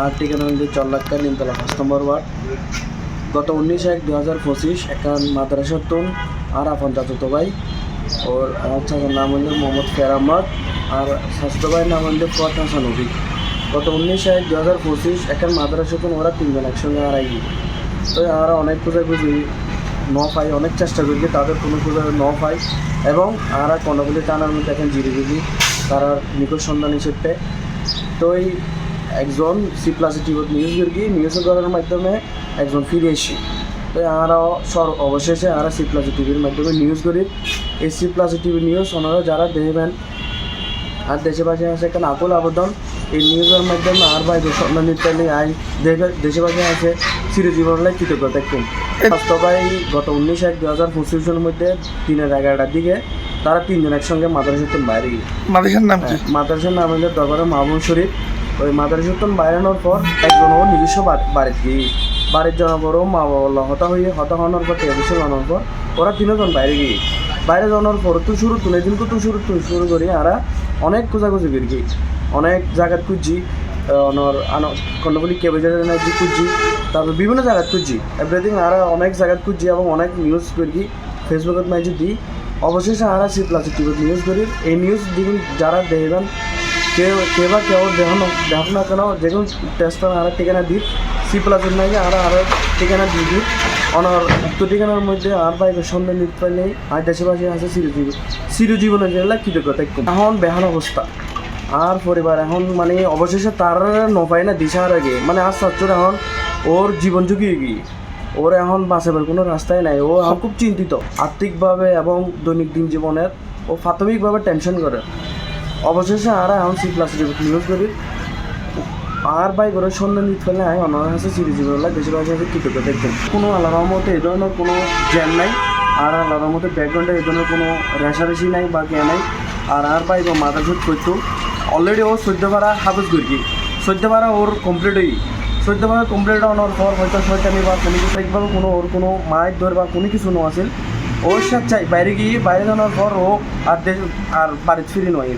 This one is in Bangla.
আর ঠিকানা হচ্ছে চল্লাক্কা নিমতলা 5 নম্বর ওয়ার্ড। গত 19/1/2025 একটা মাদ্রাসাতুন আর আপন চাচাতো ভাই ওর চাচার নাম হলো মোহাম্মদ ফের আহমদ আর স্বাস্থ্য ভাইয়ের নাম হলো ফত হাসান অভিক। গত 19/1/2025 একটা মাদ্রাসাতুন ওরা তিনজন একসঙ্গে হারাই গিয়ে। তো আমরা অনেক খোঁজাখুঁজি ন পাই, অনেক চেষ্টা করি তাদের কোনো খোঁজা ন পাই এবং আমরা কর্ণফুলি থানার মধ্যে এখন জিরিবিলি তারা নিখোঁজ সন্ধান হিসেবে। তো এই একজন C+ টিভিত নিউজ করার মাধ্যমে একজন ফিরে এসি। তো আমরাও অবশেষে আমরা C+ টিভির মাধ্যমে নিউজ করি। এই C+ টিভি নিউজ ওনারা যারা দেখবেন আর দেশে পাশে আছে একটা আকুল আবেদন এই নিউজের মাধ্যমে আর ভাই সন্ধান নিতে আই দেশে পাশে আছে চিরজীবনলাই কৃতজ্ঞতা একটু বাস্তবাই। গত 19/1/2025 মধ্যে 11:30টার দিকে তারা তিনজন একসঙ্গে মাদ্রাসাতুন বাইরে গিয়ে। মাদ্রাসার নাম কি? মাদ্রাসার নাম হলো দরবারে মাহবুব শরীফ। ওই মাদ্রাসাতুন বাইরানোর পর একজন ও নিজস্ব বাড়িতে গিয়ে বাড়ির যাওয়ার পরও মা বাবা হতা হওয়ার পর টেলিভিশন আনার পর ওরা তিনজন বাইরে গিয়ে বাইরে যাওয়ার পর তো শুরু শুরু করি আমরা অনেক খোঁজাখুঁজি করি গিয়ে অনেক জায়গাত খুঁজছি কর্ণফুলি কেবেজারের নাকি খুঁজছি, তারপর বিভিন্ন জায়গাত খুঁজছি এভরিথিং আমরা অনেক জায়গাত খুঁজছি এবং অনেক নিউজ করি ফেসবুকের মাঝে দিই। অবশেষে আমরা C+ টিভিতে নিউজ করি। এই নিউজ দিন যারা দেখবেন কেউ দেখো না কেন যে কোনো টেস্ট আমরা ঠিকানা দিই C+ নাকি আমরা আরও ঠিকানা দিয়ে দিই অনার উক্ত ঠিকানার মধ্যে আর বাইকের সন্ধান দিতে পারলেই আর দেশে পাশে আছে চিরজীবনের জন্য কৃতজ্ঞতা এখন বেহান অবস্থা আর পরিবার এখন মানে অবশেষে তার নপায় না দিশার আগে মানে আর সচ্চর এখন ওর জীবন ঝুঁকি গিয়ে ওর এখন বাঁচাবার কোনো রাস্তাই নাই। ও এখন খুব চিন্তিত আর্থিকভাবে এবং দৈনন্দিন জীবনের ও প্রাথমিকভাবে টেনশন করে। অবশেষে আমরা এখন C+ নিউজ করি আর বাই করে সন্ধান দিতে পারলে আমি অনার কাছে চিরজীবনলা দেশের কাছে কৃতজ্ঞতা দেখবেন। কোনো আল্লাহর মতো এই ধরনের কোনো জ্ঞান নাই আর আল্লাহর মতো ব্যাকগ্রাউন্ডে এই ধরনের কোনো রেশারেশি নাই বা জ্ঞান নাই। আর বাই বা মাদ্রাসাত করতো অলরেডি ও 14 পারা হাফেজ করি 14 পারা ওর কমপ্লিট হয়ে 14 পারা কমপ্লিট হওয়ার পর হয়তো শয়তানি বা কোনো কিছু একভাবে কোনো ওর কোনো মায়ের ধর বা কোনো কিছু নেওয়া আছিল ওর সাথে চাই বাইরে গিয়ে বাইরে জানার পর ও আর বাড়িতে ফিরে নয়।